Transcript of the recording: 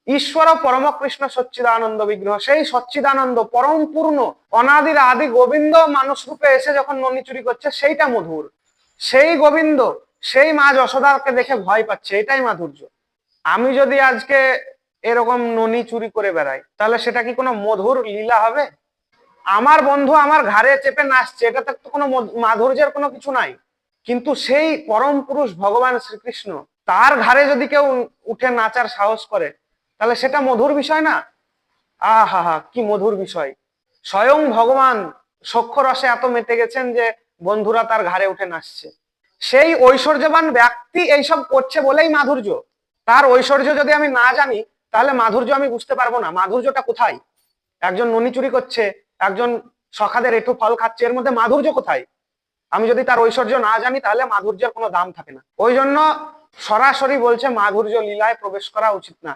ঈশ্বর পরম কৃষ্ণ সচ্চিদানন্দ বিগ্রহ, সেই সচ্চিদানন্দ পরম পূর্ণ অনাদির আদি গোবিন্দ মানুষ রূপে এসে যখন ননি চুরি করছে সেইটা মধুর। সেই গোবিন্দ সেই মা যশোদাকে দেখে ভয় পাচ্ছে, এটাই মাধুর্য। আমি যদি আজকে এরকম ননি চুরি করে বেড়াই তাহলে সেটা কি কোনো মধুর লীলা হবে? আমার বন্ধু আমার ঘাড়ে চেপে নাচছে, এটাতে তো কোনো মাধুর্যের কোনো কিছু নাই। কিন্তু সেই পরম পুরুষ ভগবান শ্রীকৃষ্ণ, তার ঘাড়ে যদি কেউ উঠে নাচার সাহস করে তাহলে সেটা মধুর বিষয় না? আহা হা, কি মধুর বিষয়! স্বয়ং ভগবান সখ্য রসে এত মেতে গেছেন যে বন্ধুরা তার ঘাড়ে উঠে নাচছে। সেই ঐশ্বর্যবান ব্যক্তি এইসব করছে বলেই মাধুর্য। তার ঐশ্বর্য যদি আমি না জানি তাহলে মাধুর্য আমি বুঝতে পারবো না। মাধুর্যটা কোথায়? একজন ননি চুরি করছে, একজন সখাদের এঁঠো ফল খাচ্ছে, এর মধ্যে মাধুর্য কোথায়? আমি যদি তার ঐশ্বর্য না জানি তাহলে মাধুর্যের কোনো দাম থাকে না। ওই জন্য সরাসরি বলছে মাধুর্য লীলায় প্রবেশ করা উচিত না।